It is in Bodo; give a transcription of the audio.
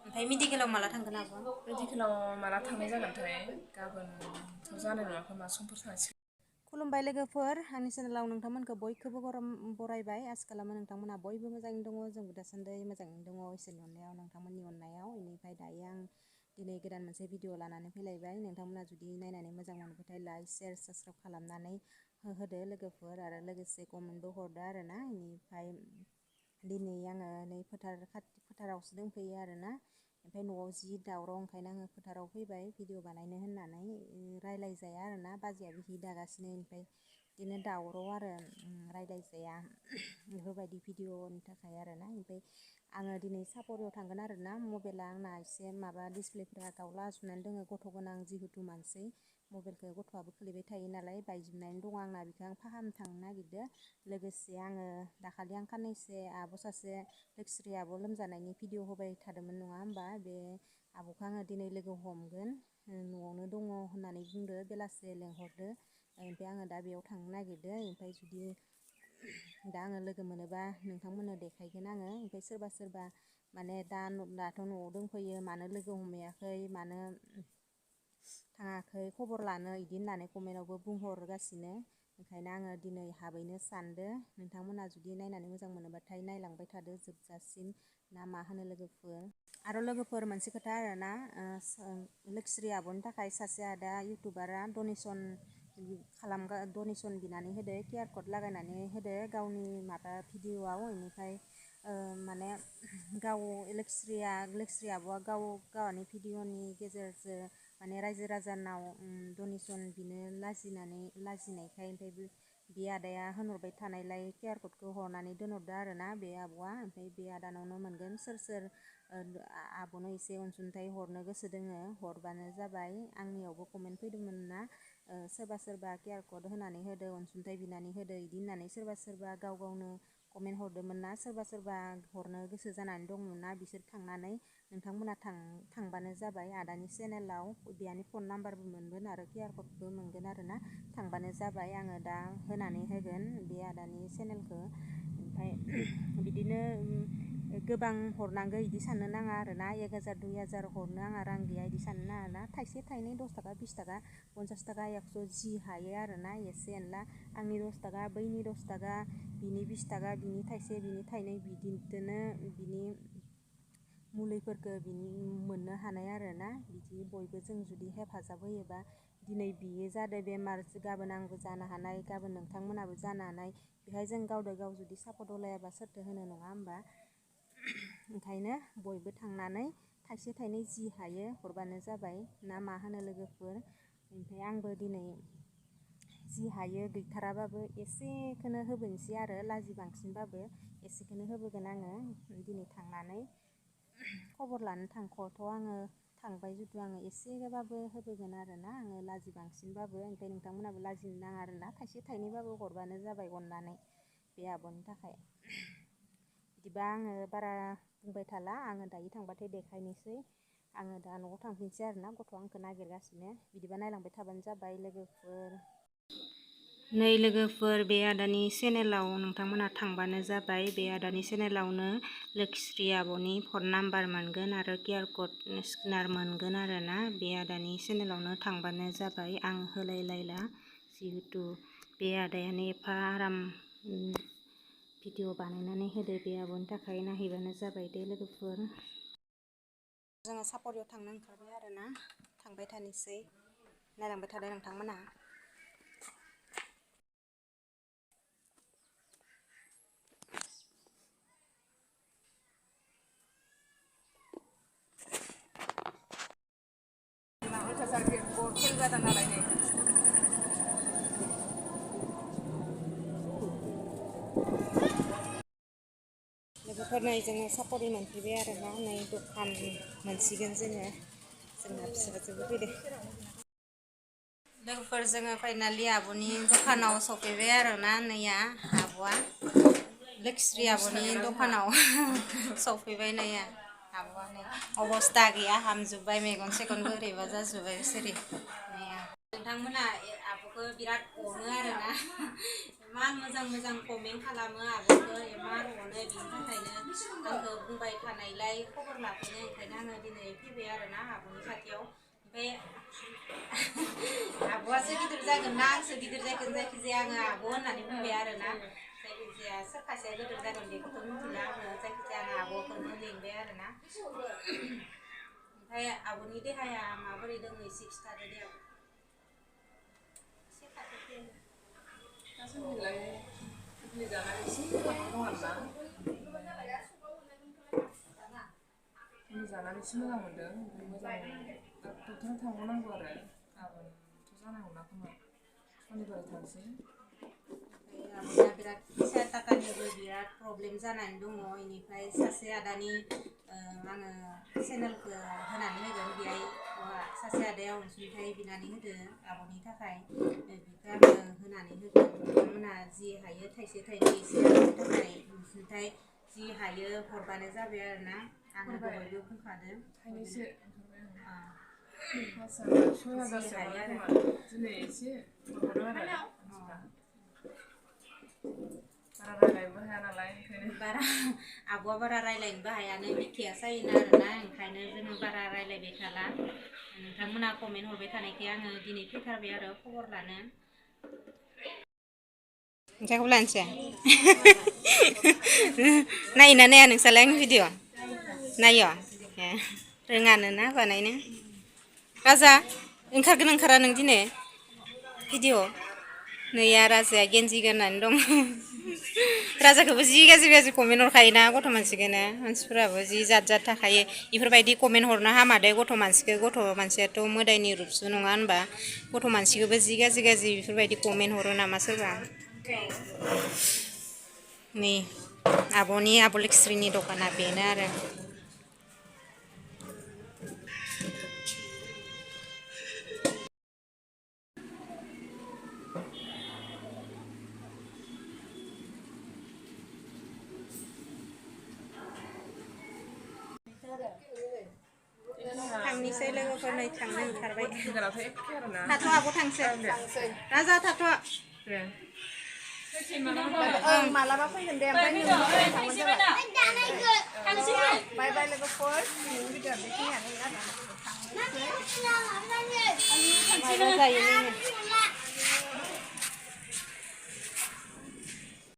ओमफ्राय मेडिकेलाव माला थांगोन आब'? मेडिकेलाव माला थांनाय जागोनथाय गाबोनथ' जानाय नङा खोमा समफोर थांसिगोन। खुलुमबाय लोगोफोर, आंनि चेनेलाव नोंथांमोनखौ बयखौबो बरायबाय। आसा खालामो नोंथांमोना बयबो मोजाङैनो दङ, जोंबो दासान्दि मोजाङैनो दङ इसोरनि अननायाव, नोंथांमोननि अननायाव। बेनिफ्राय दायो आं दिनै गोदान मोनसे भिडिअ लानानै फैलायबाय। नोंथांमोना जुदि नायनानै मोजां मोनबाथाय लाइक, शेयार, साबस्क्राइब खालामनानै होदो लोगोफोर, आरो लोगोसे कमेन्टबो हरदो आरोना। बेनिफ्राय दिनै आङो नै फोथारावसो दंफैयो आरोना। ओमफ्राय न'आव जि दावराव, ओंखायनो आङो फोथाराव फैबाय भिडिअ बानायनो होननानै। रायलायजाया आरोना, बाजैयाबो हि दागासिनो, ओमफ्राय बिदिनो दावराव आरो रायलायजाया बेफोरबायदि भिडिअनि थाखाय आरोना। ओमफ्राय आङो दिनै सापरियाव थांगोन आरोना। मबाइला आंना एसे माबा डिसप्लेफोरा गावला जोबनानै दङ, गथ' गोनां जिहेथु मानसि, मबाइलखौ गथ'आबो खोलैबाय थायो नालाय बायजोबनानै दङ आंना। बेखौ आं फाहामनो नागिरदों। लोगोसे आङो दाखालि खाननैसो आब' सासे लwkhisri आब' लोमजानायनि भिडिअ होबाय थादोंमोन नङा होमबा? बे आब'खौ आङो दिनै लोगो हमगोन, न'आवनो दङ होननानै बुंदो, बेलासे लेंहरदो। ओमफ्राय आङो दा बेयाव थांनो नागिरदों। ओमफ्राय जुदि दा आङो लोगो मोनोबा नोंथांमोननो देखायगोन आङो। ओमफ्राय सोरबा माने दाथ' न'आव दंफैयो, मानो लोगो हमहैयाखै, मानो थाङाखै, खबर लानो, बिदि होननानै कमेन्टआवबो बुंहरगासिनो। ओंखायनो आङो दिनै हाबैनो सानदों। नोंथांमोना जुदि नायनानै मोजां मोनोबाथाय नायलांबाय थादो जोबजासिम, ना मा होनो लोगोफोर? आरो लोगोफोर मोनसे खोथा आरोना, lwkhisri आब'नि थाखाय सासे आदा इउटुबारा डनेसन बिनानै होदो, QR कड लागायनानै होदो गावनि माबा भिडिअआव। बेनिफ्राय माने गाव lwkhisri आब'आ गावनि भिडिअनि गेजेरजों माने रायजो राजानाव डनेसन बिनो लाजिनायखाय, ओमफ्राय बे आदाया होनहरबाय थानायलाय QR क'डखौ हरनानै दोनहरदो आरोना बे आब'आ। ओमफ्राय बे आदानावनो मोनगोन। सोर आब'नो एसे अनसुंथाइ हरनो गोसो दोङो, हरबानो जाबाय। आंनियावबो कमेन्ट फैदोंमोन ना, सोरबा QR कड होनानै होदो, अनसुंथाइ बिनानै होदो, बिदि होननानै सोरबा गाव गावनो कमेन्ट हरदोंमोन ना। सोरबा हरनो गोसो जानानै दंमोन ना, बिसोर थांनानै नोंथांमोना थांबानो जाबाय। आदानि चेनेलाव बेहानि फन नाम्बारबो मोनगोन आरो QR क'डबो मोनगोन आरोना। थांबानो जाबाय, आङो दा होनानै होगोन बे आदानि चेनेलखौ। ओमफ्राय बिदिनो गोबां हरनांगौ बिदि साननो नाङा आरोना। 1000 2000 हरनो आंहा रां गैया बिदि साननो नाङा ना। थाइसे थाइनै 10 थाखा 20 थाखा 50 थाखा 100 जि हायो आरोना, एसे एनला। आंनि 10 थाखा, बैनि 10 थाखा, बिनि 20 थाखा, बिनि थाइसे, बिनि थाइनै, बिदिनो बिनि मुलिफोरखौ मोननो हानाय आरोना। बिदि बयबो जों जुदि हेफाजाब होयोबा, दिनै बियो जादों बेमार, गाबोन आंबो जानो हानाय, गाबोन नोंथांमोनाबो जानो हानाय। बेहाय जों गावजों गाव जुदि सापर्ट होलायाबा सोरथो होनो, नङा होमबा? ओंखायनो बयबो थांनानै थाइसे थाइनै जि हायो हरबानो जाबाय, ना मा होनो लोगोफोर? ओमफ्राय आंबो दिनै जि हायो गैथाराबाबो एसेखौनो होबोनोसै आरो, लाजि बांसिनबाबो एसेखौनो होबोगोन आङो। दिनै थांनानै खबर लानो थांख'थ' आङो थांबाय जुदि आङो एसेबाबो होबोगोन आरोना, आङो लाजि बांसिनबाबो। ओमफ्राय नोंथांमोनाबो लाजिनो नाङा आरोना, थाइसे थाइनैबाबो हरबानो जाबाय अननानै बे आब'नि थाखाय। बिदिबा आङो बारा बुंबाय थाला, आङो दायो थांबाथाय देखायनोसै। आङो दा न'आव थांफिनसै आरोना, गथ'आ आंखौ नागिरगासिनो। बिदिबा नायलांबाय थाबानो जाबाय लोगोफोर। नै लोगोफोर, बे आदानि चेनेलाव नोंथांमोना थांबानो जाबाय। बे आदानि चेनेलावनो lwkhisri आब'नि फन नाम्बार मोनगोन आरो QR कड स्केनार मोनगोन आरोना। बे आदानि चेनेलावनो थांबानो जाबाय। आं होलायलायला, जिहेथु बे आदायानो एफा आराम भिडिअ बानायनानै होदो बे आब'नि थाखाय। नायहैबानो जाबाय दे लोगोफोर। जोङो सापरियाव थांनो ओंखारबाय आरोना, थांबाय थानोसै, नायलांबाय थादो नोंथांमोना। लोगोफोर, नै जोङो सापरि मोनफैबाय आरोना। नै दखान मोनसिगोन जोङो, जोंना फिसाजोबो फैदो। लोगोफोर, जोङो फाइनालि आब'नि दखानाव सफैबाय आरोना। नैया आब'आ lwkhisri आब'नि दखानाव सफैबाय। नैया आब'आ, नै अबस्था गैया, हामजोब्बाय, मेगन सेगन बोरैबा जाजोब्बाय बिसोरो। नोंथांमोना आब'खौ बिराद अनो आरोना, इमान मोजां कमेन्ट खालामो आब'खौ इमान अनो बिनि थाखायनो आंखौ बुंबाय थानायलाय खबर लाफैनो ओंखायनो आङो दिनै फैबाय आरोना आब'नि खाथियाव ओमफ्राय आब'आसो गिदिर जागोन ना आंसो गिदिर जागोन जायखिजाया आङो आब' होननानै बुंबाय आरोना जायखिजाया सोर सासेया गिदिर जागोन बेखौथ' मिथिला आङो जायखिजाया आङो आब'खौनो लिंबाय आरोना ओमफ्राय आब'नि देहाया माबोरै दङ एसे खिथादो दे आब' एसे खाथियाव दासान्दिलाय मुलि जानानै एसे मोजाङाव दं आरोना मुलि जानानै एसे मोजां मोनदों ओमफ्राय मोजां डक्टरनाव थांबावनांगौ आरो गाबोनथ' जानाय नंला खोमा सनिबारै थांसै आब'ना बिराद फैसा थाखानिबो बिराद प्रब्लेम जानानै दङ इनिफ्राय सासे आदानि आङो चेनेलखौ होनानै होगोन बेहाय सासे आदाया अनसुंथाइ बिनानै होदो आब'नि थाखाय बेखौ आङो होनानै होगोन बिथांमोना जि हायो थाइसे थाइनै एसे आब'नि थाखाय अनसुंथाइ जि हायो हरबानो जाबाय आरोना आङो दहायबो बुंखादों थाइनैसो जि हायो आरो दिनै एसे हरबावदों आरो बारा रायलायनोबो हाया नालाय ओंखायनो बारा आब'आ बारा रायलायनोबो हायानो बिखाया सायोनो आरोना ओंखायनो जोङो बारा रायलायबाय थाला नोंथांमोना कमेन्ट हरबाय थानायखाय आङो दिनै फैथारबाय आरो खबर लानो नोंसाखौबो लानोसै नायोना नाया नोंसालाय आंनि भिडिअ नायो ए रोङानो ना बानायनो राजा ओंखारगोन ओंखारा नों दिनै भिडिअ नैया राजाया गेन्जि गाननानै दं राजाखौबो जि गाज्रि कमेन्ट हरखायोना गथ' मानसिखौनो मानसिफोराबो जि जात जात थाखायो बेफोरबायदि कमेन्ट हरनो हामादे गथ' मानसियाथ' मोदायनि रुपसो नङा होनबा गथ' मानसिखौबो जि गाज्रि बेफोरबायदि कमेन्ट हरो नामा सोरबा नै आब'नि आब' लुखिस्रिनि दखाना बेनो आरो थांनोसै लोगोफोर नै थांनो ओंखारबाय थाथ' आब' थांसै राजा थाथ' मालाबा फैगोन दे ओमफ्राय नोंनिफ्राय थांबानो जाबाय बाय बाय लोगोफोर भिडिअ बेखिनियानो आरो